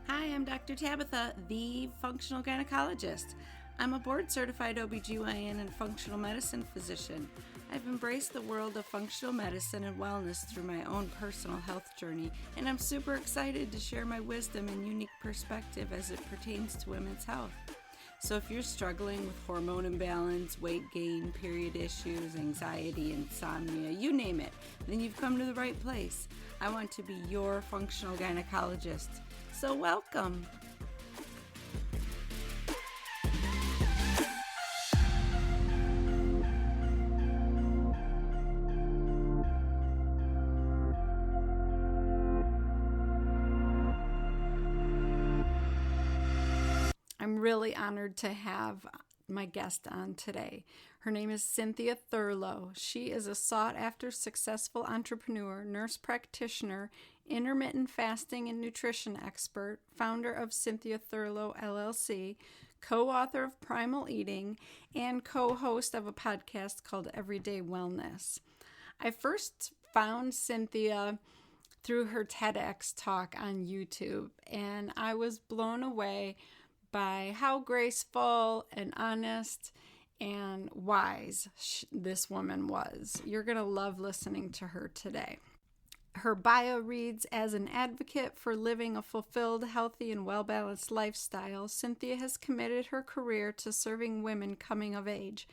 Hi, I'm Dr. Tabatha, the functional gynecologist. I'm a board-certified OBGYN and functional medicine physician. I've embraced the world of functional medicine and wellness through my own personal health journey, and I'm super excited to share my wisdom and unique perspective as it pertains to women's health. So if you're struggling with hormone imbalance, weight gain, period issues, anxiety, insomnia, you name it, then you've come to the right place. I want to be your functional gynecologist. So welcome. I'm really honored to have my guest on today. Her name is Cynthia Thurlow. She is a sought-after successful entrepreneur, nurse practitioner, intermittent fasting and nutrition expert, founder of Cynthia Thurlow LLC, co-author of Primal Eating, and co-host of a podcast called Everyday Wellness. I first found Cynthia through her TEDx talk on YouTube, and I was blown away by how graceful and honest and wise this woman was. You're going to love listening to her today. Her bio reads, as an advocate for living a fulfilled, healthy, and well-balanced lifestyle, Cynthia has committed her career to serving women coming of age.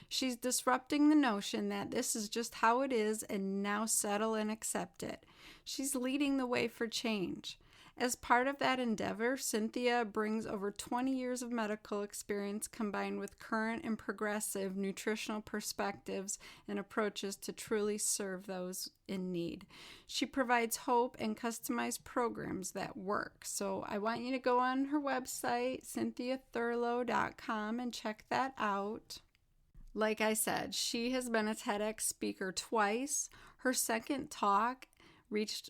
She's disrupting the notion that this is just how it is and now settle and accept it. She's leading the way for change. As part of that endeavor, Cynthia brings over 20 years of medical experience combined with current and progressive nutritional perspectives and approaches to truly serve those in need. She provides hope and customized programs that work. So I want you to go on her website, cynthiathurlow.com, and check that out. Like I said, she has been a TEDx speaker twice. Her second talk reached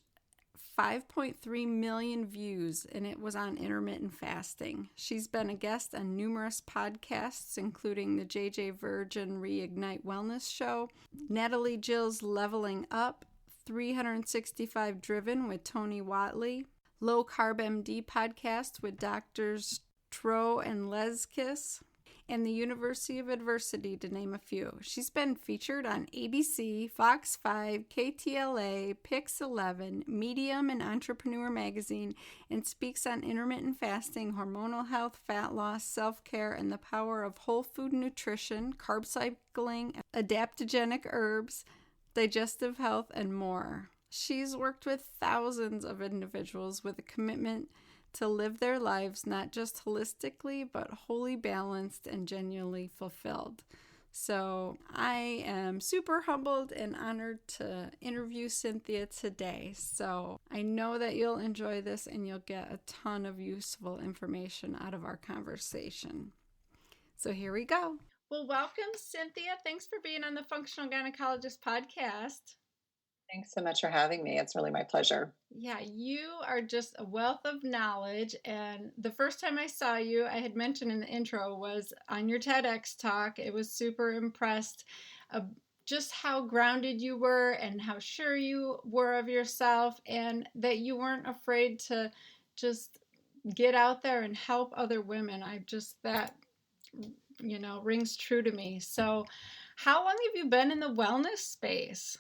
5.3 million views, and it was on intermittent fasting. She's been a guest on numerous podcasts, including the JJ Virgin Reignite Wellness Show, Natalie Jill's Leveling Up, 365 Driven with Tony Whatley, Low Carb MD podcast with Doctors Tro and Lenzkes, and the University of Adversity, to name a few. She's been featured on ABC, Fox 5, KTLA, Pix 11, Medium, and Entrepreneur Magazine, and speaks on intermittent fasting, hormonal health, fat loss, self-care, and the power of whole food nutrition, carb cycling, adaptogenic herbs, digestive health, and more. She's worked with thousands of individuals with a commitment to live their lives not just holistically, but wholly balanced and genuinely fulfilled. So I am super humbled and honored to interview Cynthia today. So I know that you'll enjoy this and you'll get a ton of useful information out of our conversation. So here we go. Well, welcome, Cynthia. Thanks for being on the Functional Gynecologist podcast. Thanks so much for having me. It's really my pleasure. Yeah, you are just a wealth of knowledge. And the first time I saw you, I had mentioned in the intro, was on your TEDx talk. It was super impressed just how grounded you were and how sure you were of yourself, and that you weren't afraid to just get out there and help other women. That rings true to me. So how long have you been in the wellness space?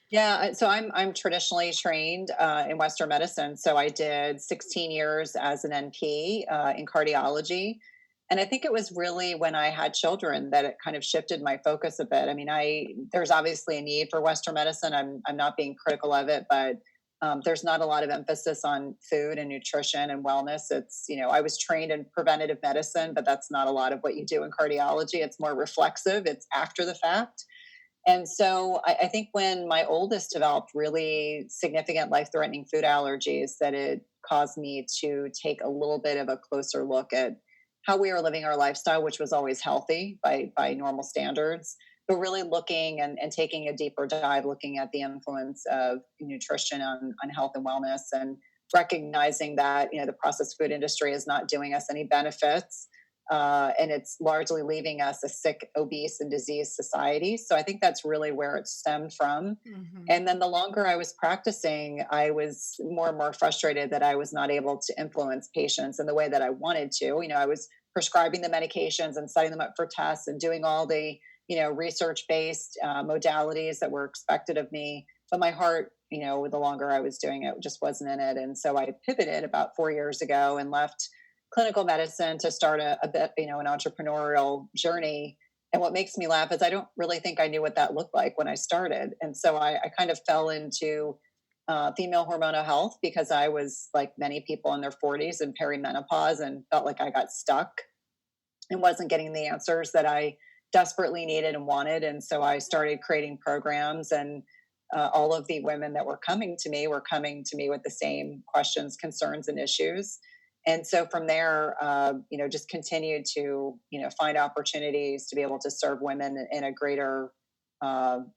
Yeah, so I'm traditionally trained in Western medicine. So I did 16 years as an NP in cardiology. And I think it was really when I had children that it kind of shifted my focus a bit. I mean, there's obviously a need for Western medicine. I'm not being critical of it, but there's not a lot of emphasis on food and nutrition and wellness. It's, I was trained in preventative medicine, but that's not a lot of what you do in cardiology. It's more reflexive. It's after the fact. And so I think when my oldest developed really significant life-threatening food allergies, that it caused me to take a little bit of a closer look at how we were living our lifestyle, which was always healthy by normal standards, but really looking and taking a deeper dive, looking at the influence of nutrition on health and wellness, and recognizing that, the processed food industry is not doing us any benefits. And it's largely leaving us a sick, obese, and diseased society. So I think that's really where it stemmed from. Mm-hmm. And then the longer I was practicing, I was more and more frustrated that I was not able to influence patients in the way that I wanted to. I was prescribing the medications and setting them up for tests and doing all the, research-based modalities that were expected of me. But my heart, the longer I was doing it, just wasn't in it. And so I pivoted about 4 years ago and left clinical medicine to start a bit, an entrepreneurial journey. And what makes me laugh is I don't really think I knew what that looked like when I started. And so I kind of fell into female hormonal health because I was, like many people in their 40s and perimenopause, and felt like I got stuck and wasn't getting the answers that I desperately needed and wanted. And so I started creating programs, and all of the women that were coming to me with the same questions, concerns, and issues. And so from there, just continued to, find opportunities to be able to serve women in a greater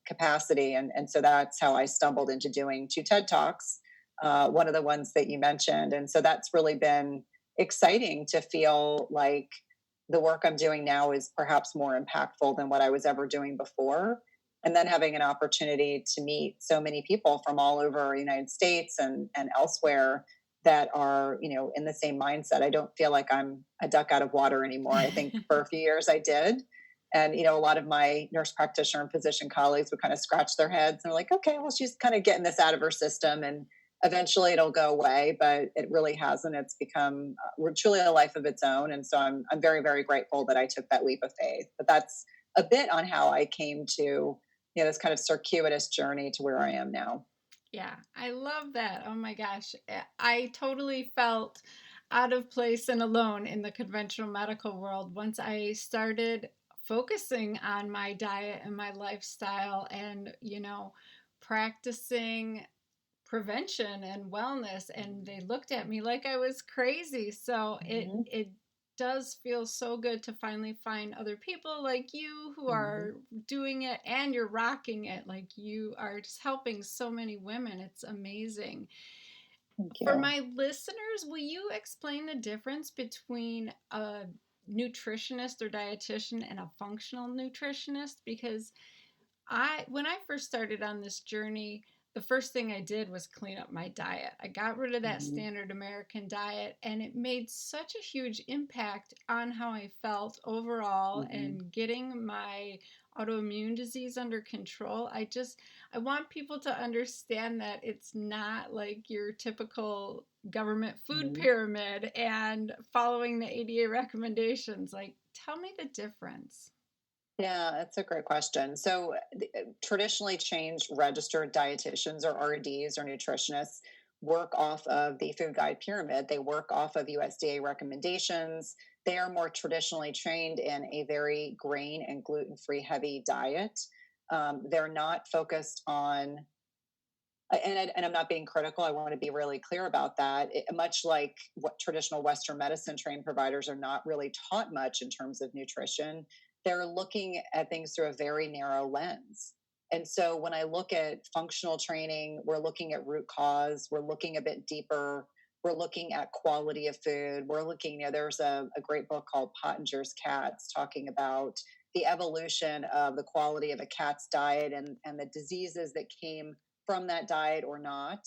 capacity. And so that's how I stumbled into doing 2 TED Talks, one of the ones that you mentioned. And so that's really been exciting to feel like the work I'm doing now is perhaps more impactful than what I was ever doing before. And then having an opportunity to meet so many people from all over the United States and elsewhere that are, in the same mindset. I don't feel like I'm a duck out of water anymore. I think for a few years I did. And, a lot of my nurse practitioner and physician colleagues would kind of scratch their heads and they're like, okay, well, she's kind of getting this out of her system and eventually it'll go away, but it really hasn't. It's become truly a life of its own. And so I'm very, very grateful that I took that leap of faith. But that's a bit on how I came to, this kind of circuitous journey to where I am now. Yeah, I love that. Oh my gosh. I totally felt out of place and alone in the conventional medical world once I started focusing on my diet and my lifestyle and, practicing prevention and wellness, and they looked at me like I was crazy. So it does feel so good to finally find other people like you who are doing it, and you're rocking it. Like, you are just helping so many women. It's amazing. Thank For you. my listeners, will you explain the difference between a nutritionist or dietitian and a functional nutritionist? Because when I first started on this journey, the first thing I did was clean up my diet. I got rid of that standard American diet, and it made such a huge impact on how I felt overall and getting my autoimmune disease under control. I want people to understand that it's not like your typical government food pyramid and following the ADA recommendations. Like, tell me the difference. Yeah, that's a great question. So, traditionally trained registered dietitians or RDs or nutritionists work off of the food guide pyramid. They work off of USDA recommendations. They are more traditionally trained in a very grain and gluten-free heavy diet. They're not focused on, and I'm not being critical. I want to be really clear about that. Much like what traditional Western medicine trained providers are not really taught much in terms of nutrition, they're looking at things through a very narrow lens. And so when I look at functional training, we're looking at root cause, we're looking a bit deeper, we're looking at quality of food, we're looking, there's a great book called Pottinger's Cats talking about the evolution of the quality of a cat's diet and the diseases that came from that diet or not.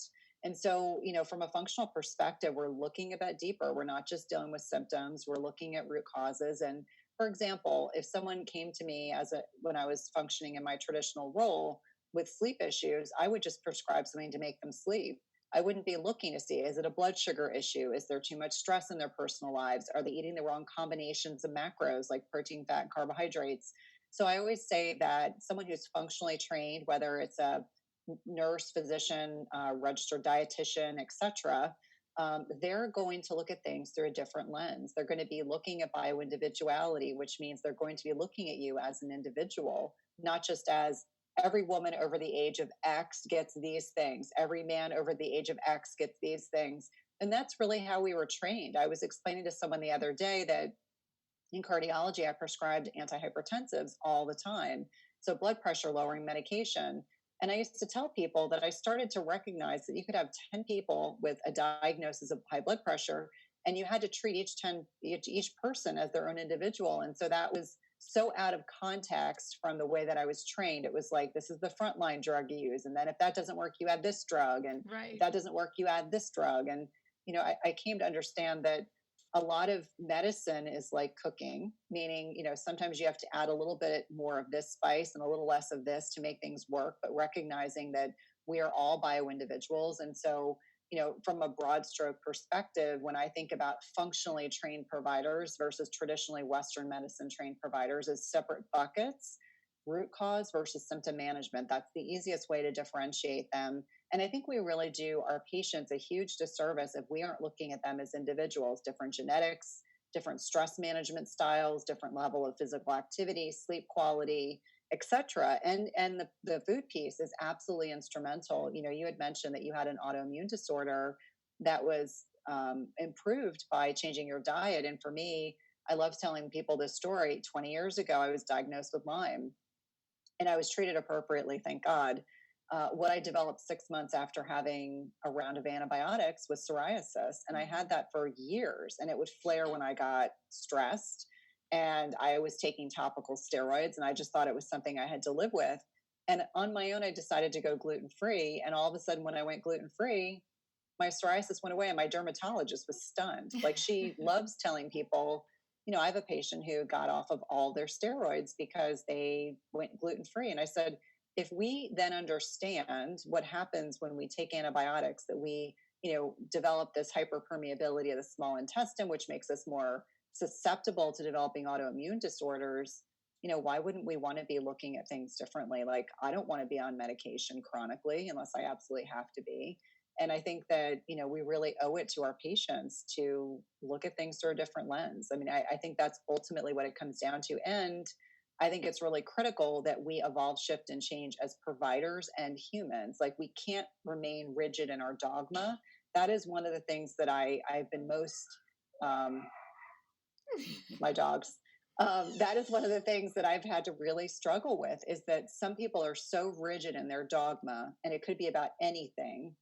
And so, from a functional perspective, we're looking a bit deeper. We're not just dealing with symptoms, we're looking at root causes. And for example, if someone came to me when I was functioning in my traditional role with sleep issues, I would just prescribe something to make them sleep. I wouldn't be looking to see, is it a blood sugar issue? Is there too much stress in their personal lives? Are they eating the wrong combinations of macros like protein, fat, and carbohydrates? So I always say that someone who's functionally trained, whether it's a nurse, physician, registered dietitian, etc., they're going to look at things through a different lens. They're going to be looking at bioindividuality, which means they're going to be looking at you as an individual, not just as every woman over the age of X gets these things, every man over the age of X gets these things. And that's really how we were trained. I was explaining to someone the other day that in cardiology, I prescribed antihypertensives all the time. So blood pressure lowering medication. And I used to tell people that I started to recognize that you could have 10 people with a diagnosis of high blood pressure, and you had to treat each person as their own individual. And so that was so out of context from the way that I was trained. It was like, this is the frontline drug you use. And then if that doesn't work, you add this drug. And if that doesn't work, you add this drug. And, I came to understand that a lot of medicine is like cooking, meaning, sometimes you have to add a little bit more of this spice and a little less of this to make things work, but recognizing that we are all bio individuals. And so, from a broad stroke perspective, when I think about functionally trained providers versus traditionally Western medicine trained providers as separate buckets, root cause versus symptom management, that's the easiest way to differentiate them. And I think we really do our patients a huge disservice if we aren't looking at them as individuals, different genetics, different stress management styles, different level of physical activity, sleep quality, etc. And the food piece is absolutely instrumental. You had mentioned that you had an autoimmune disorder that was improved by changing your diet. And for me, I love telling people this story. 20 years ago, I was diagnosed with Lyme, and I was treated appropriately, thank God. What I developed 6 months after having a round of antibiotics was psoriasis. And I had that for years, and it would flare when I got stressed. And I was taking topical steroids, and I just thought it was something I had to live with. And on my own, I decided to go gluten-free. And all of a sudden, when I went gluten-free, my psoriasis went away, and my dermatologist was stunned. Like, she loves telling people, I have a patient who got off of all their steroids because they went gluten-free. And I said, if we then understand what happens when we take antibiotics, that we, develop this hyperpermeability of the small intestine, which makes us more susceptible to developing autoimmune disorders, why wouldn't we want to be looking at things differently? Like, I don't want to be on medication chronically unless I absolutely have to be. And I think that, we really owe it to our patients to look at things through a different lens. I mean, I think that's ultimately what it comes down to. And I think it's really critical that we evolve, shift, and change as providers and humans. Like, we can't remain rigid in our dogma. That is one of the things that I've been most, my dogs, that is one of the things that I've had to really struggle with, is that some people are so rigid in their dogma, and it could be about anything,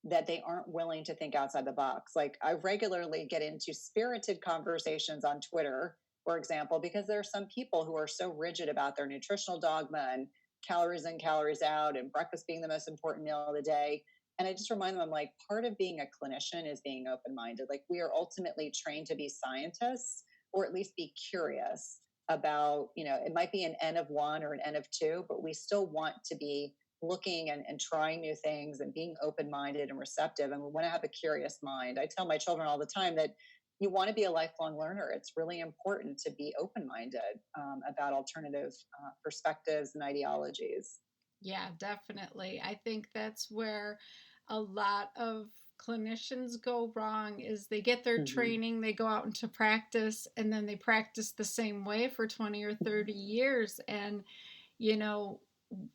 that they aren't willing to think outside the box. Like, I regularly get into spirited conversations on Twitter, for example, because there are some people who are so rigid about their nutritional dogma and calories in, calories out, and breakfast being the most important meal of the day. And I just remind them, I'm like, part of being a clinician is being open-minded. Like, we are ultimately trained to be scientists, or at least be curious about, it might be an N of one or an N of two, but we still want to be looking and trying new things and being open-minded and receptive. And we want to have a curious mind. I tell my children all the time that you want to be a lifelong learner. It's really important to be open-minded about alternative perspectives and ideologies. Yeah, definitely. I think that's where a lot of clinicians go wrong, is they get their training, they go out into practice, and then they practice the same way for 20 or 30 years. And,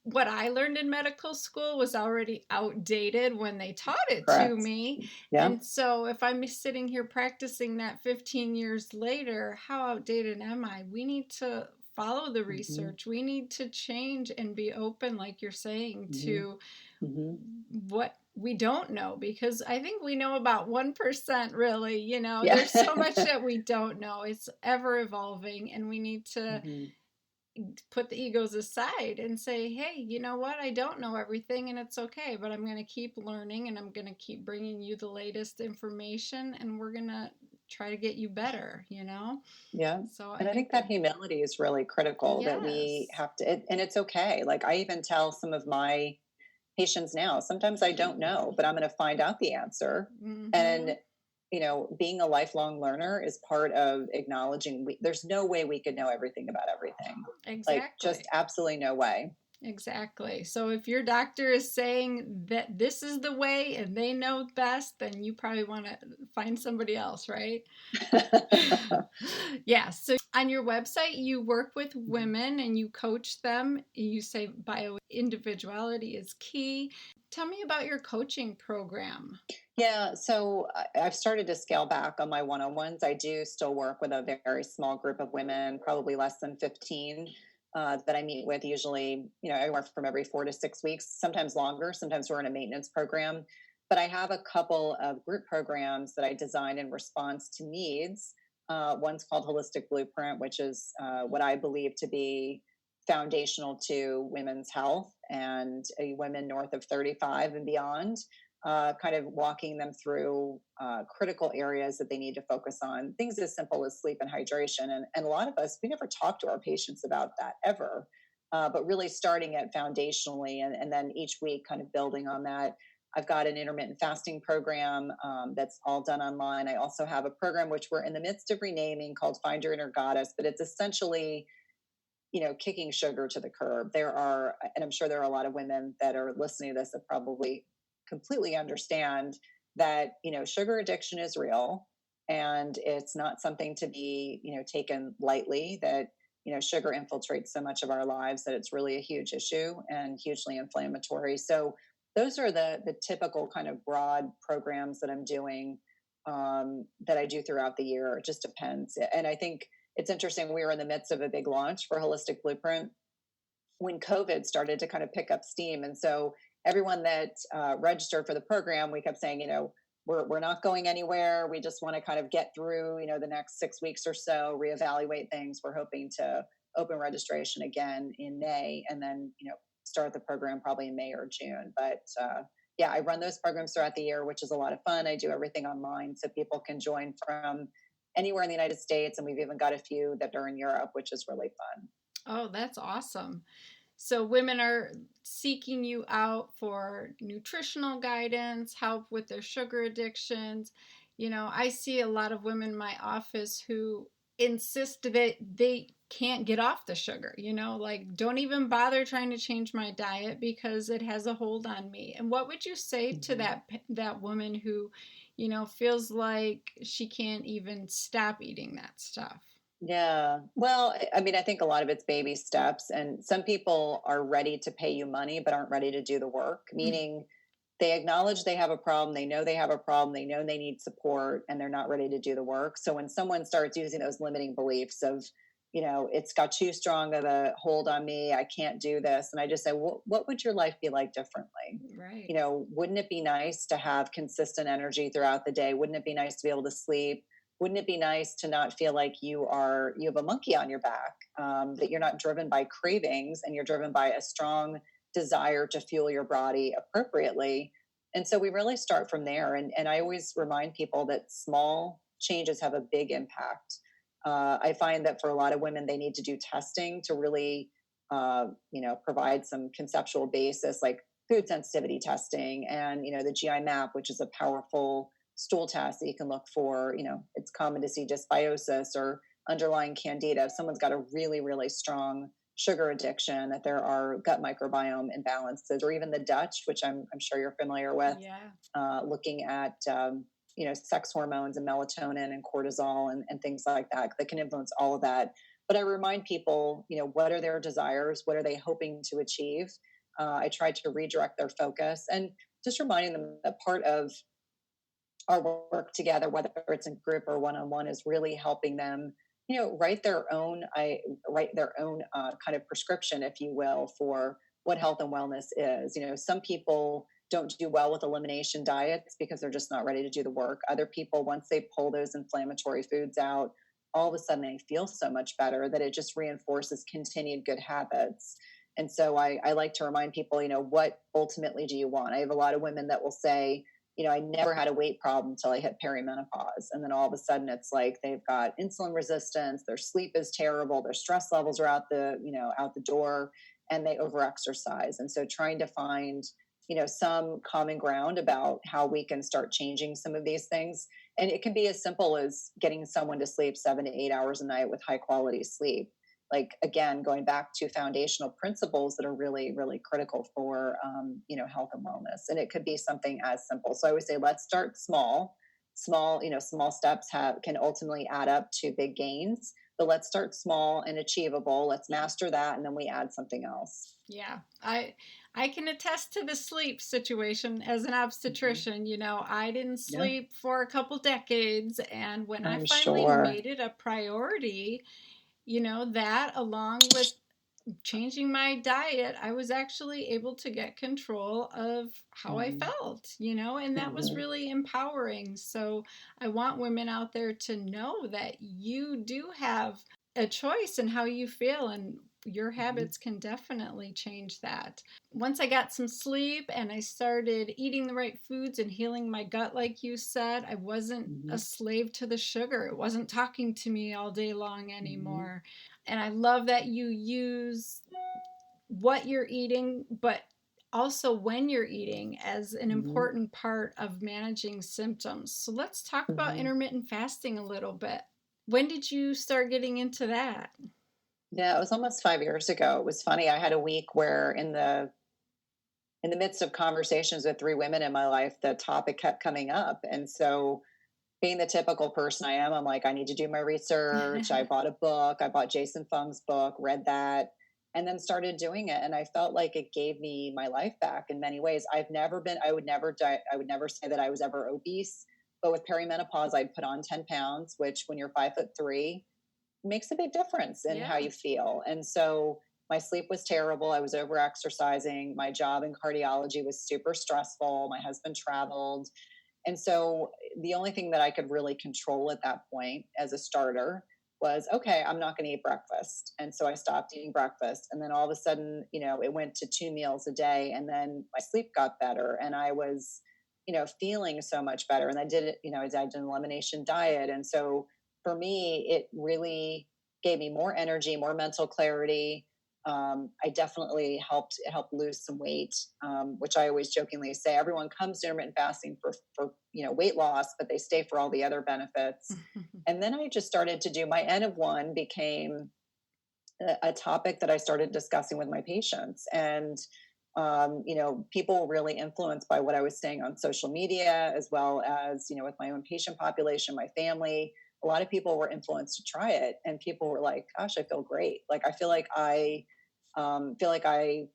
what I learned in medical school was already outdated when they taught it to me. Yeah. And so if I'm sitting here practicing that 15 years later, how outdated am I? We need to follow the research. We need to change and be open, like you're saying, to what we don't know, because I think we know about 1%, really. There's so much that we don't know. It's ever evolving, and we need to put the egos aside and say, hey, you know what? I don't know everything, and it's okay, but I'm going to keep learning, and I'm going to keep bringing you the latest information, and we're going to try to get you better, Yeah. So I think that humility is really critical, that we have to, and it's okay. Like, I even tell some of my patients now, sometimes I don't know, but I'm going to find out the answer. And being a lifelong learner is part of acknowledging there's no way we could know everything about everything. Exactly. Like, just absolutely no way. Exactly. So if your doctor is saying that this is the way and they know best, then you probably want to find somebody else, right? Yeah. So on your website, you work with women and you coach them. You say bio-individuality is key. Tell me about your coaching program. Yeah, so I've started to scale back on my one-on-ones. I do still work with a very small group of women, probably less than 15, that I meet with, usually, anywhere from every 4 to 6 weeks, sometimes longer. Sometimes we're in a maintenance program. But I have a couple of group programs that I designed in response to needs. One's called Holistic Blueprint, which is what I believe to be foundational to women's health and women north of 35 and beyond, kind of walking them through critical areas that they need to focus on, things as simple as sleep and hydration. And a lot of us, we never talk to our patients about that ever, but really starting it foundationally and then each week kind of building on that. I've got an intermittent fasting program that's all done online. I also have a program which we're in the midst of renaming called Find Your Inner Goddess, but it's essentially, kicking sugar to the curb. There are, and I'm sure there are a lot of women that are listening to this that probably completely understand that, sugar addiction is real and it's not something to be, taken lightly, that, sugar infiltrates so much of our lives that it's really a huge issue and hugely inflammatory. So those are the typical kind of broad programs that I'm doing, that I do throughout the year. It just depends. And I think it's interesting. We were in the midst of a big launch for Holistic Blueprint when COVID started to kind of pick up steam. And so everyone that registered for the program, we kept saying, we're not going anywhere. We just want to kind of get through, the next 6 weeks or so, reevaluate things. We're hoping to open registration again in May and then, start the program probably in May or June. But I run those programs throughout the year, which is a lot of fun. I do everything online so people can join from anywhere in the United States. And we've even got a few that are in Europe, which is really fun. Oh, that's awesome. So women are seeking you out for nutritional guidance, help with their sugar addictions. I see a lot of women in my office who insist that they can't get off the sugar, like don't even bother trying to change my diet because it has a hold on me. And what would you say to that woman who, feels like she can't even stop eating that stuff? Yeah. Well, I mean, I think a lot of it's baby steps, and some people are ready to pay you money, but aren't ready to do the work, meaning they acknowledge they have a problem. They know they have a problem. They know they need support and they're not ready to do the work. So when someone starts using those limiting beliefs of, it's got too strong of a hold on me, I can't do this. And I just say, what would your life be like differently? Right. Wouldn't it be nice to have consistent energy throughout the day? Wouldn't it be nice to be able to sleep? Wouldn't it be nice to not feel like you have a monkey on your back, that you're not driven by cravings and you're driven by a strong desire to fuel your body appropriately? And so we really start from there. And I always remind people that small changes have a big impact. I find that for a lot of women, they need to do testing to really, provide some conceptual basis, like food sensitivity testing and, the GI map, which is a powerful stool test that you can look for. It's common to see dysbiosis or underlying candida. If someone's got a really, really strong sugar addiction, that there are gut microbiome imbalances, or even the Dutch, which I'm sure you're familiar with, looking at, sex hormones and melatonin and cortisol and things like that can influence all of that. But I remind people, what are their desires? What are they hoping to achieve? I try to redirect their focus and just reminding them that part of our work together, whether it's in group or one-on-one, is really helping them, write their own kind of prescription, if you will, for what health and wellness is. Some people don't do well with elimination diets because they're just not ready to do the work. Other people, once they pull those inflammatory foods out, all of a sudden they feel so much better that it just reinforces continued good habits. And so I like to remind people, what ultimately do you want? I have a lot of women that will say, I never had a weight problem until I hit perimenopause. And then all of a sudden it's like they've got insulin resistance, their sleep is terrible, their stress levels are out the door, and they overexercise. And so trying to find, some common ground about how we can start changing some of these things. And it can be as simple as getting someone to sleep 7 to 8 hours a night with high quality sleep. Like, again, going back to foundational principles that are really, really critical for, health and wellness. And it could be something as simple. So I always say, let's start small. Small steps can ultimately add up to big gains, but let's start small and achievable. Let's master that. And then we add something else. Yeah. I can attest to the sleep situation as an obstetrician. I didn't sleep for a couple decades. And when I finally made it a priority, that along with changing my diet, I was actually able to get control of how I Mm-hmm. felt, and that was Mm-hmm. really empowering. So I want women out there to know that you do have a choice in how you feel, and your habits can definitely change that. Once I got some sleep and I started eating the right foods and healing my gut, like you said, I wasn't a Mm-hmm. slave to the sugar. It wasn't talking to me all day long Mm-hmm. anymore. And I love that you use what you're eating, but also when you're eating as an Mm-hmm. important part of managing symptoms. So let's talk about Mm-hmm. intermittent fasting a little bit. When did you start getting into that? Yeah, it was almost 5 years ago. It was funny. I had a week where in the midst of conversations with three women in my life, the topic kept coming up. And so being the typical person I am, I'm like, I need to do my research. I bought a book. I bought Jason Fung's book, read that, and then started doing it. And I felt like it gave me my life back in many ways. I would never I would never say that I was ever obese, but with perimenopause, I'd put on 10 pounds, which when you're 5'3" makes a big difference in how Yeah. you feel. And so my sleep was terrible. I was over exercising. My job in cardiology was super stressful. My husband traveled. And so the only thing that I could really control at that point as a starter was, okay, I'm not going to eat breakfast. And so I stopped eating breakfast. And then all of a sudden, it went to 2 meals a day. And then my sleep got better and I was, feeling so much better. And I did it, I did an elimination diet. And so for me, it really gave me more energy, more mental clarity. I definitely helped lose some weight, which I always jokingly say everyone comes to intermittent fasting for weight loss, but they stay for all the other benefits. And then I just started to do my N of one became a topic that I started discussing with my patients, and people were really influenced by what I was saying on social media, as well as with my own patient population, my family. A lot of people were influenced to try it, and people were like, "Gosh, I feel great! Like I feel like I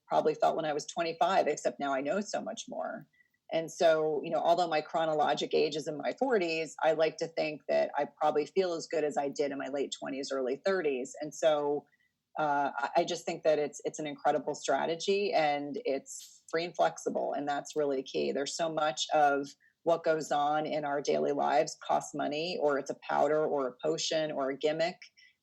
probably felt when I was 25, except now I know so much more." And so, although my chronologic age is in my 40s, I like to think that I probably feel as good as I did in my late 20s, early 30s. And so, I just think that it's an incredible strategy and it's free and flexible, and that's really key. There's so much of what goes on in our daily lives costs money, or it's a powder or a potion or a gimmick.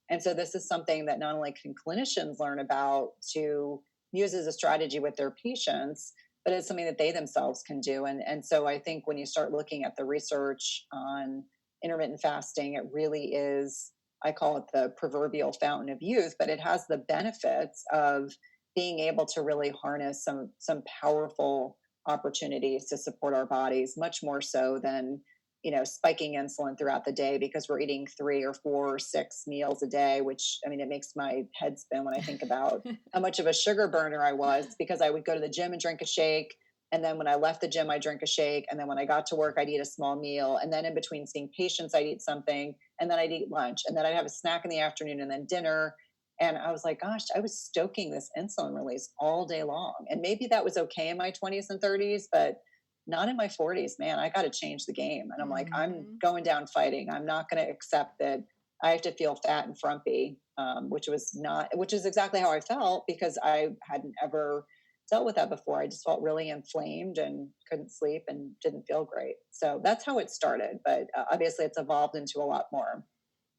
And so this is something that not only can clinicians learn about to use as a strategy with their patients, but it's something that they themselves can do. And so I think when you start looking at the research on intermittent fasting, it really is, I call it the proverbial fountain of youth, but it has the benefits of being able to really harness some powerful opportunities to support our bodies, much more so than spiking insulin throughout the day because we're eating 3 or 4 or 6 meals a day, which, I mean, it makes my head spin when I think about how much of a sugar burner I was, because I would go to the gym and drink a shake. And then when I left the gym, I'd drink a shake. And then when I got to work, I'd eat a small meal. And then in between seeing patients, I'd eat something. And then I'd eat lunch. And then I'd have a snack in the afternoon and then dinner. And I was like, gosh, I was stoking this insulin release all day long. And maybe that was okay in my 20s and 30s, but not in my 40s, man. I got to change the game. And I'm like, I'm Mm-hmm. going down fighting. I'm not going to accept that I have to feel fat and frumpy, which is exactly how I felt because I hadn't ever dealt with that before. I just felt really inflamed and couldn't sleep and didn't feel great. So that's how it started. But obviously, it's evolved into a lot more.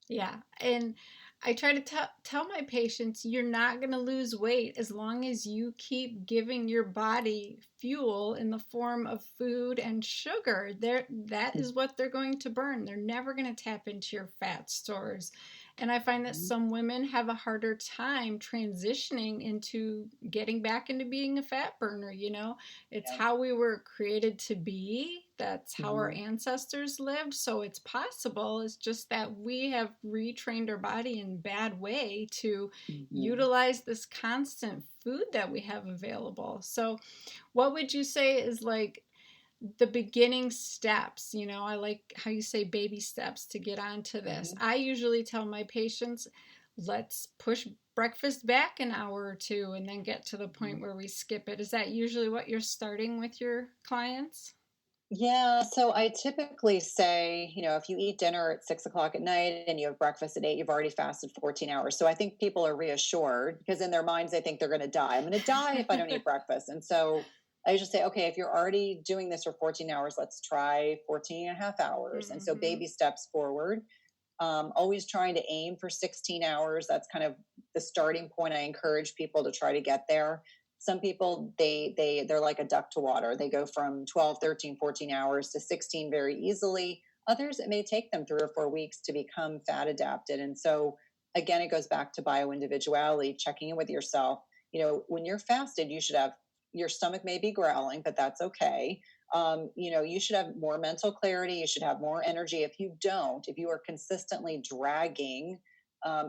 Yeah. And I try to tell my patients you're not going to lose weight as long as you keep giving your body fuel in the form of food and sugar. That is what they're going to burn. They're never going to tap into your fat stores. And I find that some women have a harder time transitioning into getting back into being a fat burner, It's Yeah. how we were created to be. That's how our Mm-hmm. ancestors lived. So it's possible. It's just that we have retrained our body in a bad way to Mm-hmm. utilize this constant food that we have available. So, what would you say is like the beginning steps? I like how you say baby steps to get onto this. Mm-hmm. I usually tell my patients, let's push breakfast back an hour or two and then get to the point where we skip it. Is that usually what you're starting with your clients? Yeah, so I typically say, if you eat dinner at 6 o'clock at night and you have breakfast at 8, you've already fasted 14 hours. So I think people are reassured because in their minds, they think they're going to die. I'm going to die if I don't eat breakfast. And so I just say, okay, if you're already doing this for 14 hours, let's try 14 and a half hours. And so Hmm. baby steps forward. Always trying to aim for 16 hours. That's kind of the starting point. I encourage people to try to get there. Some people, they're like a duck to water. They go from 12, 13, 14 hours to 16 very easily. Others, it may take them 3 or 4 weeks to become fat adapted. And so again, it goes back to bioindividuality, checking in with yourself. When you're fasted, you should have, your stomach may be growling, but that's okay. You should have more mental clarity. You should have more energy. If you don't, if you are consistently dragging,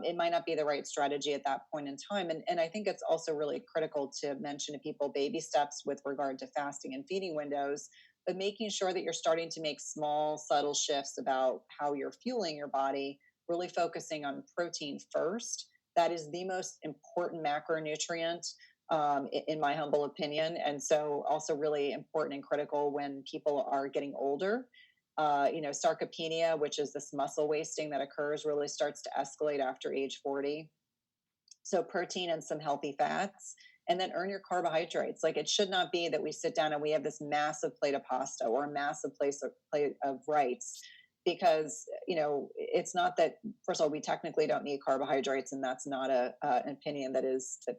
it might not be the right strategy at that point in time. And I think it's also really critical to mention to people baby steps with regard to fasting and feeding windows, but making sure that you're starting to make small, subtle shifts about how you're fueling your body, really focusing on protein first. That is the most important macronutrient, in my humble opinion. And so also really important and critical when people are getting older. Sarcopenia, which is this muscle wasting that occurs, really starts to escalate after age 40. So protein and some healthy fats, and then earn your carbohydrates. Like, it should not be that we sit down and we have this massive plate of pasta or a massive plate of rice, because it's not that. First of all, we technically don't need carbohydrates, and that's not an opinion that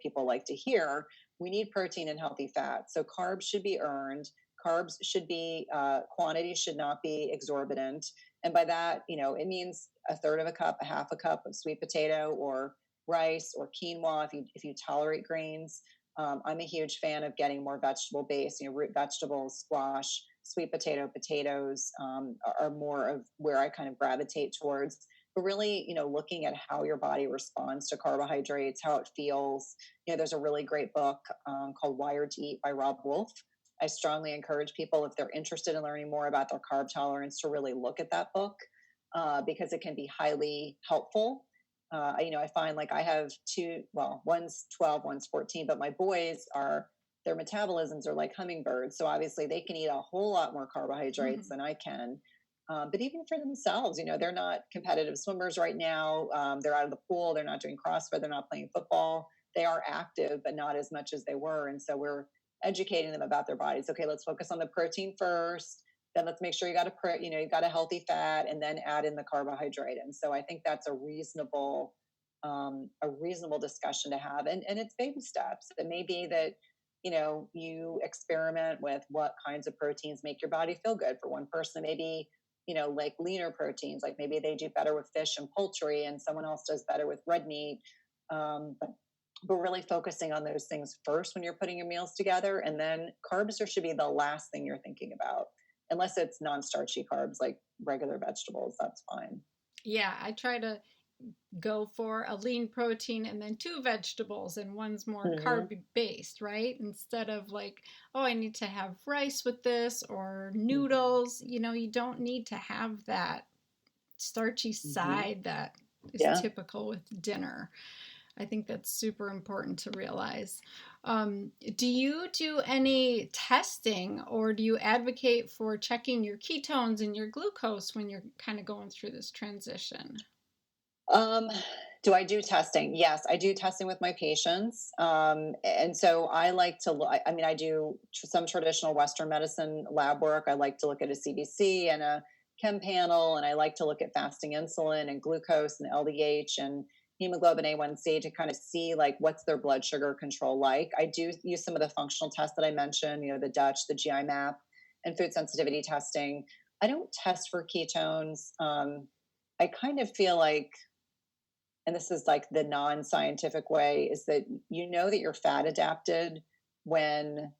people like to hear. We need protein and healthy fat. So carbs should be earned. Carbs should be, quantity should not be exorbitant. And by that, it means a third of a cup, a half a cup of sweet potato or rice or quinoa if you tolerate grains. I'm a huge fan of getting more vegetable based. Root vegetables, squash, sweet potato, potatoes, are more of where I kind of gravitate towards. But really, looking at how your body responds to carbohydrates, how it feels. There's a really great book, called Wired to Eat by Rob Wolf. I strongly encourage people, if they're interested in learning more about their carb tolerance, to really look at that book, because it can be highly helpful. I find, like, I have two, well, one's 12, one's 14, but my boys their metabolisms are like hummingbirds. So obviously they can eat a whole lot more carbohydrates than I can. But even for themselves, they're not competitive swimmers right now. They're out of the pool. They're not doing CrossFit. They're not playing football. They are active, but not as much as they were. And so we're educating them about their bodies. Okay, let's focus on the protein first. Then let's make sure you got a healthy fat, and then add in the carbohydrate. And so I think that's a reasonable discussion to have. And it's baby steps. It may be that you experiment with what kinds of proteins make your body feel good. For one person, maybe like leaner proteins, like maybe they do better with fish and poultry, and someone else does better with red meat. But really focusing on those things first when you're putting your meals together, and then carbs should be the last thing you're thinking about, unless it's non-starchy carbs like regular vegetables. That's fine. Yeah, I try to go for a lean protein and then two vegetables, and one's more Mm-hmm. carb based, right? Instead of like, oh, I need to have rice with this or Mm-hmm. noodles. You don't need to have that starchy Mm-hmm. side that is Yeah. typical with dinner. I think that's super important to realize. Do you do any testing, or do you advocate for checking your ketones and your glucose when you're kind of going through this transition? Um, do I do testing? Yes, I do testing with my patients. And so I like to look, I mean, I do some traditional Western medicine lab work. I like to look at a CBC and a chem panel, and I like to look at fasting insulin and glucose and LDH and hemoglobin A1C to kind of see, like, what's their blood sugar control like. I do use some of the functional tests that I mentioned, the Dutch, the GI map, and food sensitivity testing. I don't test for ketones. I kind of feel like, and this is like the non-scientific way, is that that you're fat adapted when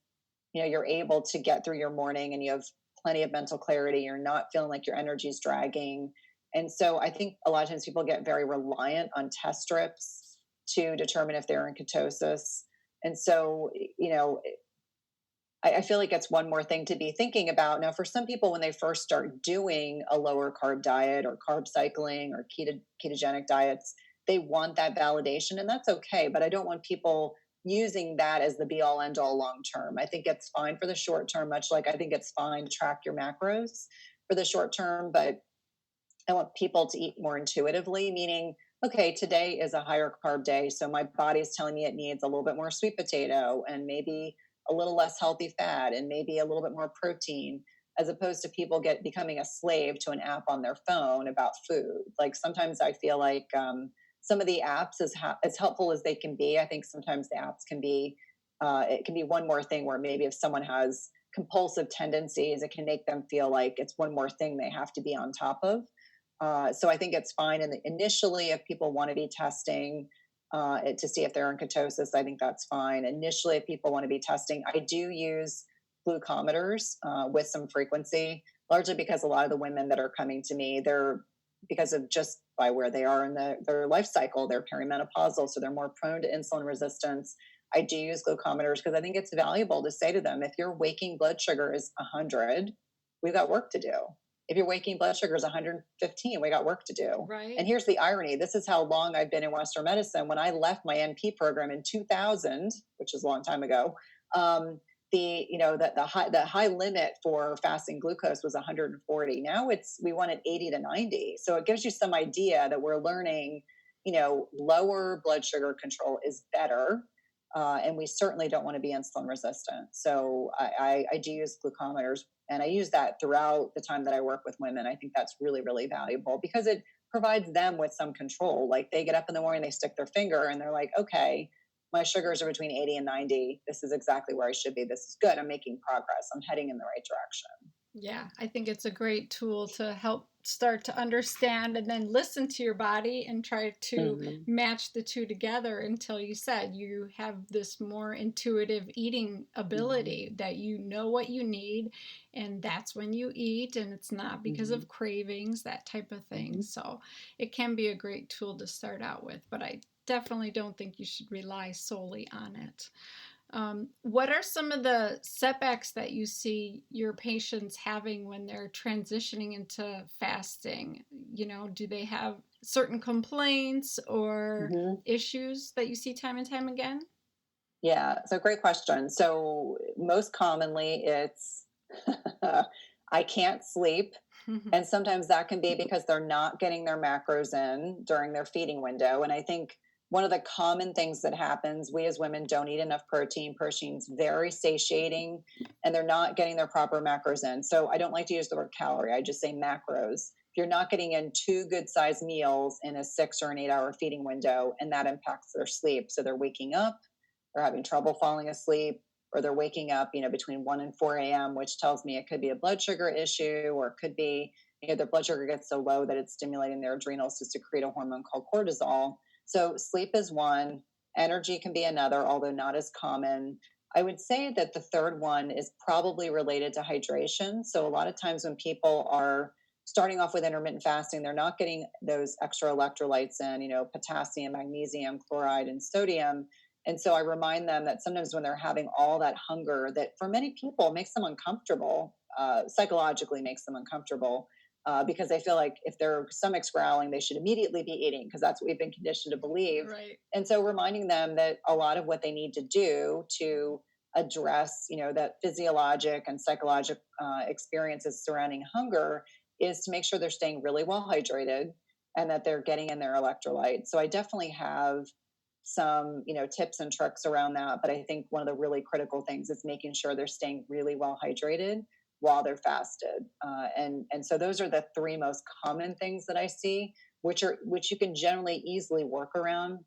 you're able to get through your morning and you have plenty of mental clarity. You're not feeling like your energy is dragging. And so I think a lot of times people get very reliant on test strips to determine if they're in ketosis. And so I feel like it's one more thing to be thinking about. Now, for some people, when they first start doing a lower carb diet or carb cycling or ketogenic diets, they want that validation, and that's okay. But I don't want people using that as the be all end all long term. I think it's fine for the short term, much like I think it's fine to track your macros for the short term, but I want people to eat more intuitively, meaning, okay, today is a higher carb day. So my body is telling me it needs a little bit more sweet potato and maybe a little less healthy fat and maybe a little bit more protein, as opposed to people becoming a slave to an app on their phone about food. Like sometimes I feel like some of the apps, as helpful as they can be, I think sometimes the apps can be, it can be one more thing where maybe if someone has compulsive tendencies, it can make them feel like it's one more thing they have to be on top of. So I think it's fine. And initially, if people want to be testing to see if they're in ketosis, I think that's fine. Initially, if people want to be testing, I do use glucometers with some frequency, largely because a lot of the women that are coming to me, they're, because of just by where they are in their life cycle, they're perimenopausal, so they're more prone to insulin resistance. I do use glucometers because I think it's valuable to say to them, if your waking blood sugar is 100, we've got work to do. If your waking blood sugar is 115, we got work to do. Right. And here's the irony. This is how long I've been in Western medicine. When I left my NP program in 2000, which is a long time ago, the high limit for fasting glucose was 140. Now we want it 80 to 90. So it gives you some idea that we're learning, lower blood sugar control is better. And we certainly don't want to be insulin resistant. So I do use glucometers, and I use that throughout the time that I work with women. I think that's really, really valuable because it provides them with some control. Like they get up in the morning, they stick their finger and they're like, okay, my sugars are between 80 and 90. This is exactly where I should be. This is good. I'm making progress. I'm heading in the right direction. Yeah, I think it's a great tool to help start to understand and then listen to your body and try to match the two together until you said you have this more intuitive eating ability that you know what you need and that's when you eat and it's not because of cravings, that type of thing. So it can be a great tool to start out with, but I definitely don't think you should rely solely on it. What are some of the setbacks that you see your patients having when they're transitioning into fasting? Do they have certain complaints or issues that you see time and time again? Yeah, so great question. So most commonly it's I can't sleep. And sometimes that can be because they're not getting their macros in during their feeding window. And I think one of the common things that happens, we as women don't eat enough protein. Protein's very satiating and they're not getting their proper macros in. So I don't like to use the word calorie. I just say macros. If you're not getting in 2 good sized meals in a 6 or an 8 hour feeding window, and that impacts their sleep. So they're waking up, they're having trouble falling asleep, or they're waking up, between 1 and 4 a.m., which tells me it could be a blood sugar issue, or it could be, their blood sugar gets so low that it's stimulating their adrenals to secrete a hormone called cortisol. So sleep is one, energy can be another, although not as common. I would say that the third one is probably related to hydration. So a lot of times when people are starting off with intermittent fasting, they're not getting those extra electrolytes in, potassium, magnesium, chloride, and sodium. And so I remind them that sometimes when they're having all that hunger, that for many people makes them uncomfortable, psychologically makes them uncomfortable. Because they feel like if their stomach's growling, they should immediately be eating because that's what we've been conditioned to believe. Right. And so reminding them that a lot of what they need to do to address, that physiologic and psychological experiences surrounding hunger is to make sure they're staying really well hydrated and that they're getting in their electrolytes. So I definitely have some, tips and tricks around that. But I think one of the really critical things is making sure they're staying really well hydrated while they're fasted. And so those are the 3 most common things that I see, which you can generally easily work around.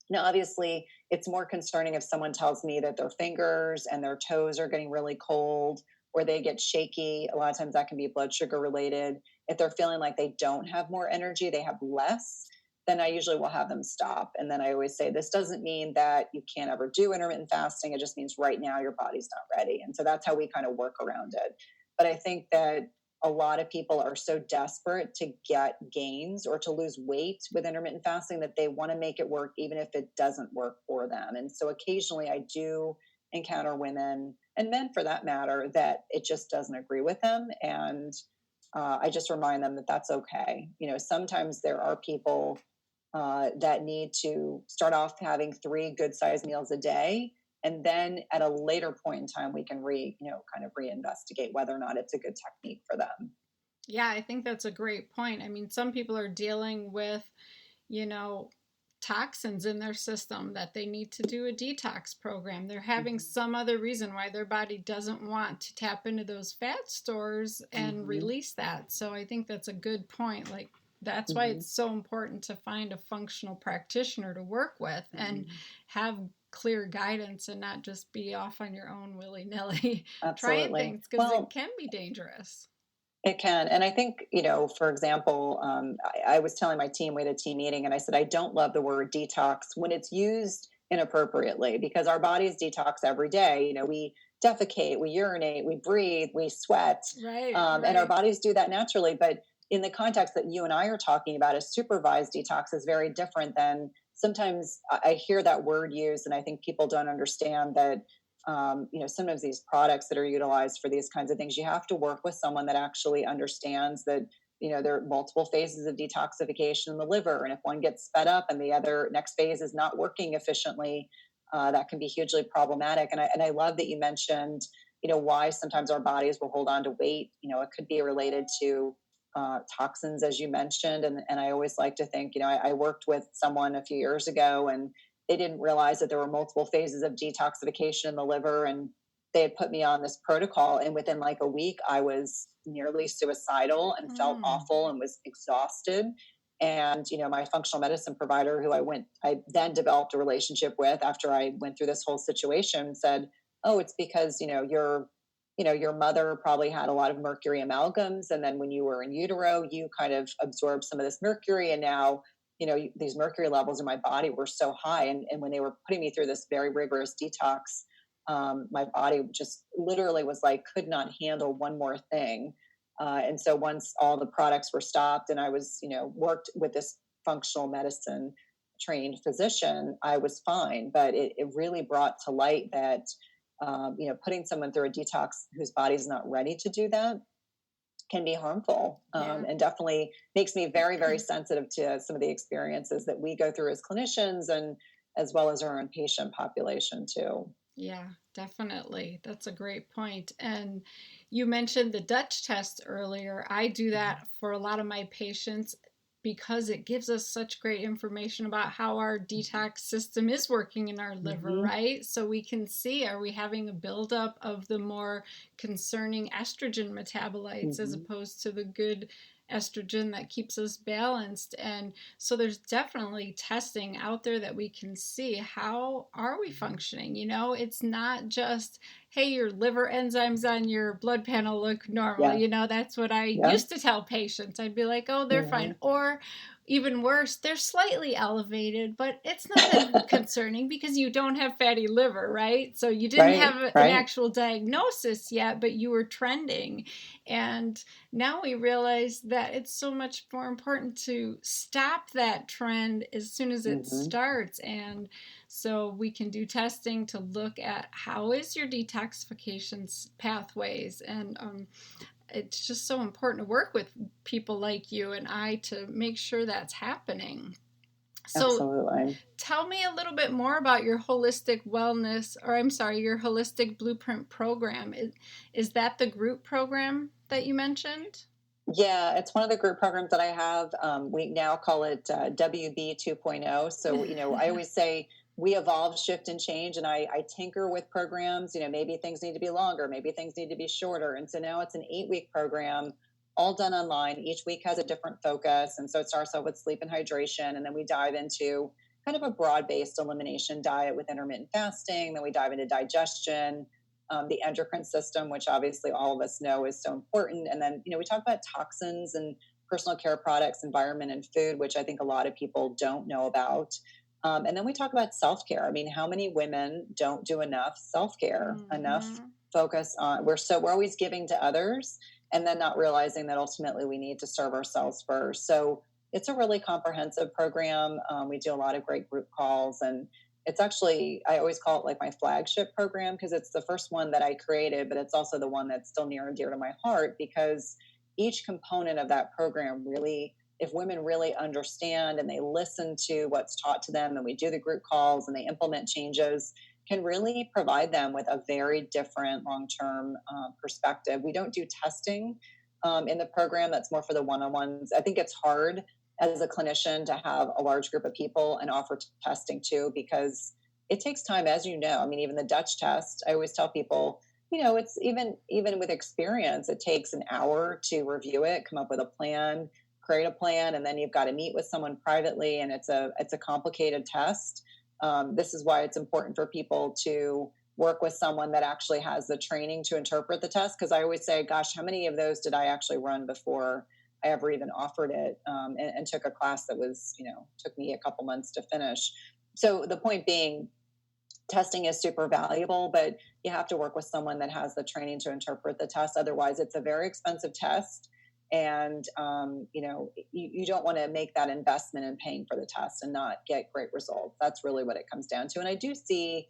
Now, obviously, it's more concerning if someone tells me that their fingers and their toes are getting really cold or they get shaky. A lot of times that can be blood sugar related. If they're feeling like they don't have more energy, they have less, then I usually will have them stop. And then I always say, this doesn't mean that you can't ever do intermittent fasting. It just means right now your body's not ready. And so that's how we kind of work around it. But I think that a lot of people are so desperate to get gains or to lose weight with intermittent fasting that they want to make it work, even if it doesn't work for them. And so occasionally I do encounter women and men for that matter, that it just doesn't agree with them. And I just remind them that that's okay. Sometimes there are people that need to start off having 3 good sized meals a day. And then at a later point in time, we can kind of reinvestigate whether or not it's a good technique for them. Yeah, I think that's a great point. I mean, some people are dealing with, toxins in their system that they need to do a detox program. They're having some other reason why their body doesn't want to tap into those fat stores and release that. So I think that's a good point. Like, that's why it's so important to find a functional practitioner to work with and have clear guidance and not just be off on your own willy-nilly trying things, because it can be dangerous. It can. And I think, for example, I was telling my team, we had a team meeting, and I said, I don't love the word detox when it's used inappropriately, because our bodies detox every day. We defecate, we urinate, we breathe, we sweat, right. And our bodies do that naturally. But in the context that you and I are talking about, a supervised detox is very different than sometimes I hear that word used, and I think people don't understand that sometimes these products that are utilized for these kinds of things, you have to work with someone that actually understands that, there are multiple phases of detoxification in the liver. And if one gets sped up and the other next phase is not working efficiently, that can be hugely problematic. And I love that you mentioned, why sometimes our bodies will hold on to weight. It could be related to toxins, as you mentioned. And I always like to think, I worked with someone a few years ago, and they didn't realize that there were multiple phases of detoxification in the liver, and they had put me on this protocol. And within like a week, I was nearly suicidal and felt awful and was exhausted. And, my functional medicine provider, who I then developed a relationship with after I went through this whole situation, said, oh, it's because, your mother probably had a lot of mercury amalgams. And then when you were in utero, you kind of absorbed some of this mercury. And now, these mercury levels in my body were so high. And when they were putting me through this very rigorous detox, my body just literally was like, could not handle one more thing. And so once all the products were stopped and I was, worked with this functional medicine trained physician, I was fine. But it really brought to light that, putting someone through a detox whose body's not ready to do that can be harmful, and definitely makes me very, very sensitive to some of the experiences that we go through as clinicians, and as well as our own patient population too. Yeah, definitely. That's a great point. And you mentioned the Dutch test earlier. I do that for a lot of my patients because it gives us such great information about how our detox system is working in our liver, right? So we can see, are we having a buildup of the more concerning estrogen metabolites as opposed to the good estrogen that keeps us balanced? And so there's definitely testing out there that we can see, how are we functioning? It's not just, hey, your liver enzymes on your blood panel look normal. That's what I used to tell patients. I'd be like, oh, they're fine. Or even worse, they're slightly elevated, but it's not that concerning because you don't have fatty liver, right? So you didn't have an actual diagnosis yet, but you were trending. And now we realize that it's so much more important to stop that trend as soon as it starts. And so we can do testing to look at how is your detoxification pathways. And it's just so important to work with people like you and I to make sure that's happening. So Absolutely. Tell me a little bit more about your holistic your holistic blueprint program. Is that the group program that you mentioned? Yeah, it's one of the group programs that I have. We now call it WB 2.0. So, I always say we evolve, shift, and change. And I tinker with programs. Maybe things need to be longer, maybe things need to be shorter. And so now it's an 8-week program, all done online. Each week has a different focus. And so it starts off with sleep and hydration. And then we dive into kind of a broad-based elimination diet with intermittent fasting. Then we dive into digestion, the endocrine system, which obviously all of us know is so important. And then, we talk about toxins and personal care products, environment, and food, which I think a lot of people don't know about. And then we talk about self-care. I mean, how many women don't do enough self-care, enough focus on, we're always giving to others and then not realizing that ultimately we need to serve ourselves first. So it's a really comprehensive program. We do a lot of great group calls, and it's actually, I always call it like my flagship program because it's the first one that I created, but it's also the one that's still near and dear to my heart because each component of that program really if women really understand and they listen to what's taught to them, and we do the group calls and they implement changes, can really provide them with a very different long-term perspective. We don't do testing in the program. That's more for the one-on-ones. I think it's hard as a clinician to have a large group of people and offer testing too, because it takes time, as you know. I mean, even the Dutch test, I always tell people, it's even with experience, it takes an hour to review it, come up with a plan, create a plan, and then you've got to meet with someone privately, and it's a complicated test. This is why it's important for people to work with someone that actually has the training to interpret the test. Because I always say, gosh, how many of those did I actually run before I ever even offered it, and took a class that was, took me a couple months to finish. So the point being, testing is super valuable, but you have to work with someone that has the training to interpret the test. Otherwise, it's a very expensive test. And, you don't want to make that investment in paying for the test and not get great results. That's really what it comes down to. And I do see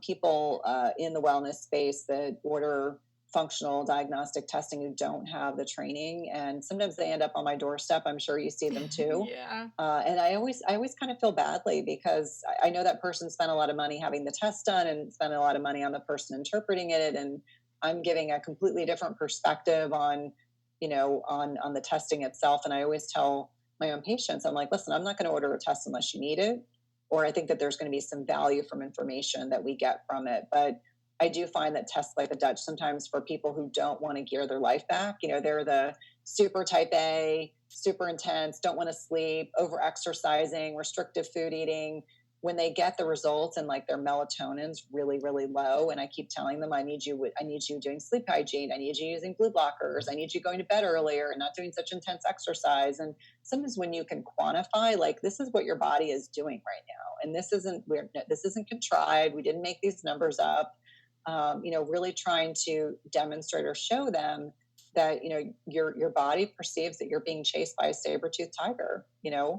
people in the wellness space that order functional diagnostic testing who don't have the training, and sometimes they end up on my doorstep. I'm sure you see them too. Yeah. And I always kind of feel badly, because I know that person spent a lot of money having the test done and spent a lot of money on the person interpreting it, and I'm giving a completely different perspective on on the testing itself. And I always tell my own patients, I'm like, listen, I'm not going to order a test unless you need it, or I think that there's going to be some value from information that we get from it. But I do find that tests like the Dutch, sometimes for people who don't want to gear their life back, they're the super type A, super intense, don't want to sleep, over exercising, restrictive food eating. When they get the results and like their melatonin's really, really low, and I keep telling them, I need you doing sleep hygiene, I need you using blue blockers, I need you going to bed earlier and not doing such intense exercise. And sometimes when you can quantify, like, this is what your body is doing right now, and this isn't contrived, we didn't make these numbers up. Really trying to demonstrate or show them that, your body perceives that you're being chased by a saber-toothed tiger, and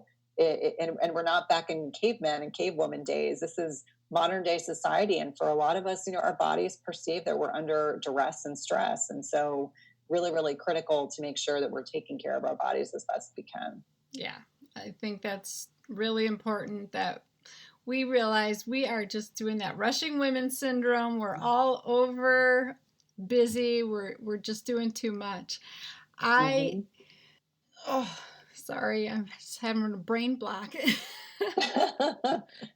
we're not back in caveman and cavewoman days. This is modern day society. And for a lot of us, our bodies perceive that we're under duress and stress. And so really, really critical to make sure that we're taking care of our bodies as best we can. Yeah, I think that's really important, that we realize we are just doing that rushing women syndrome. We're all over busy. We're just doing too much. Sorry, I'm just having a brain block.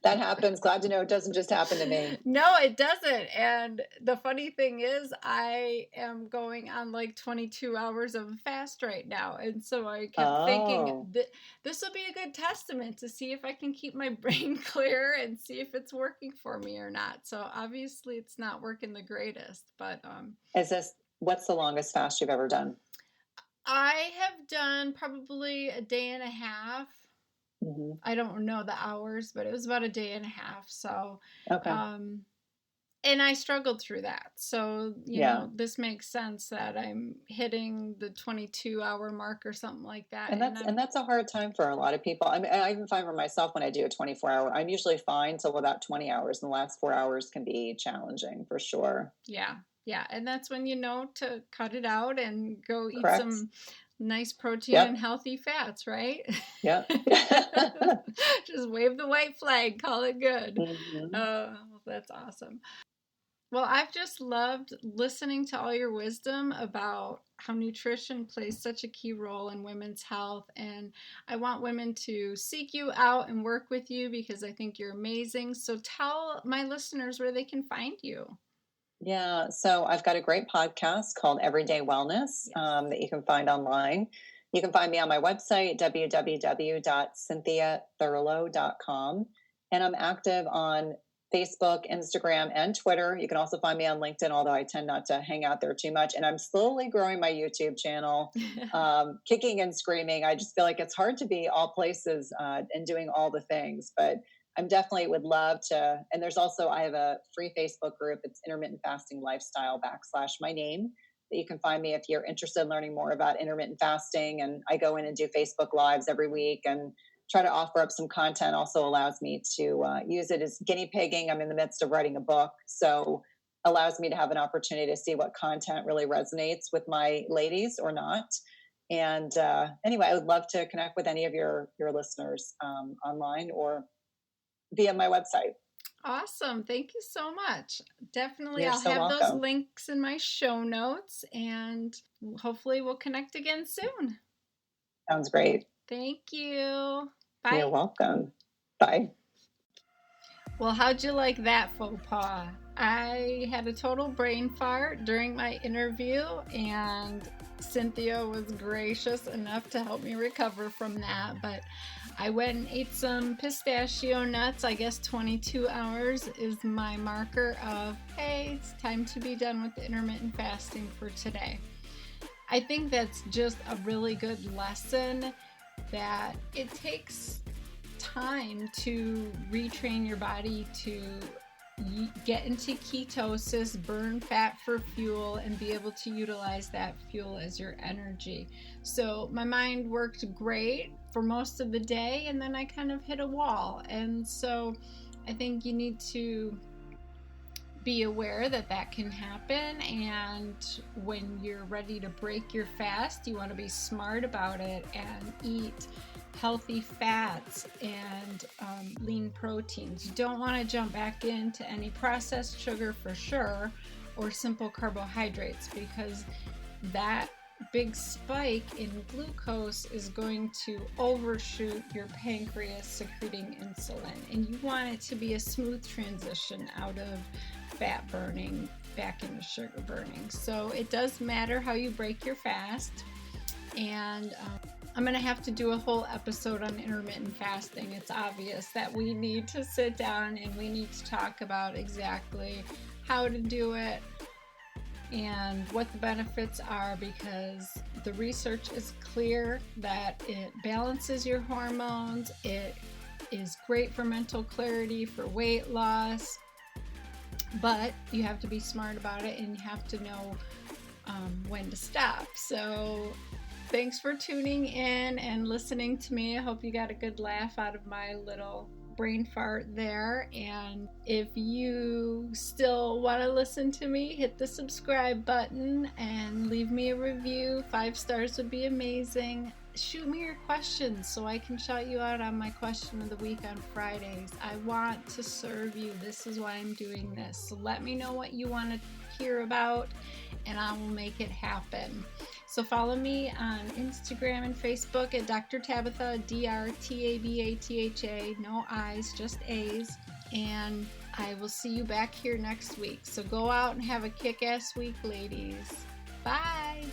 That happens. Glad to know it doesn't just happen to me. No, it doesn't. And the funny thing is, I am going on like 22 hours of a fast right now. And so I kept thinking that this will be a good testament to see if I can keep my brain clear and see if it's working for me or not. So obviously it's not working the greatest, but what's the longest fast you've ever done? I have done probably a day and a half. Mm-hmm. I don't know the hours, but it was about a day and a half. So, okay. And I struggled through that. So, you know, this makes sense that I'm hitting the 22-hour mark or something like that. And that's a hard time for a lot of people. I mean, I even find for myself when I do a 24-hour, I'm usually fine till about 20 hours. And the last 4 hours can be challenging for sure. Yeah. Yeah. And that's when you know to cut it out and go eat some nice protein and healthy fats, right? Yeah. Just wave the white flag, call it good. Mm-hmm. Oh, that's awesome. Well, I've just loved listening to all your wisdom about how nutrition plays such a key role in women's health. And I want women to seek you out and work with you because I think you're amazing. So tell my listeners where they can find you. Yeah, so I've got a great podcast called Everyday Wellness that you can find online. You can find me on my website, www.cynthiathurlow.com. And I'm active on Facebook, Instagram, and Twitter. You can also find me on LinkedIn, although I tend not to hang out there too much. And I'm slowly growing my YouTube channel, kicking and screaming. I just feel like it's hard to be all places and doing all the things, but I'm definitely would love to. And there's also, I have a free Facebook group. It's Intermittent Fasting Lifestyle / my name that you can find me if you're interested in learning more about intermittent fasting. And I go in and do Facebook Lives every week and try to offer up some content. Also allows me to use it as guinea pigging. I'm in the midst of writing a book. So allows me to have an opportunity to see what content really resonates with my ladies or not. And anyway, I would love to connect with any of your listeners online or via my website. Awesome. Thank you so much. Definitely, You're I'll so have those welcome. links in my show notes, and hopefully we'll connect again soon. Sounds great. Thank you. Bye. You're welcome. Bye. Well, how'd you like that faux pas? I had a total brain fart during my interview, and Cynthia was gracious enough to help me recover from that. But I went and ate some pistachio nuts. I guess 22 hours is my marker of, hey, it's time to be done with the intermittent fasting for today. I think that's just a really good lesson that it takes time to retrain your body to get into ketosis, burn fat for fuel, and be able to utilize that fuel as your energy. So my mind worked great for most of the day, and then I kind of hit a wall. And so I think you need to be aware that that can happen, and when you're ready to break your fast, you want to be smart about it and eat healthy fats and lean proteins. You don't want to jump back into any processed sugar for sure, or simple carbohydrates, because that big spike in glucose is going to overshoot your pancreas secreting insulin, and you want it to be a smooth transition out of fat burning back into sugar burning. So it does matter how you break your fast, and I'm going to have to do a whole episode on intermittent fasting. It's obvious that we need to sit down and we need to talk about exactly how to do it and what the benefits are, because the research is clear that it balances your hormones, it is great for mental clarity, for weight loss, but you have to be smart about it and you have to know when to stop. So thanks for tuning in and listening to me. I hope you got a good laugh out of my little brain fart there. And if you still want to listen to me, hit the subscribe button and leave me a review. 5 stars would be amazing. Shoot me your questions so I can shout you out on my question of the week on Fridays. I want to serve you. This is why I'm doing this. So let me know what you want to hear about, and I will make it happen. So follow me on Instagram and Facebook at Dr. Tabatha, DrTabatha, no I's, just A's. And I will see you back here next week. So go out and have a kick-ass week, ladies. Bye.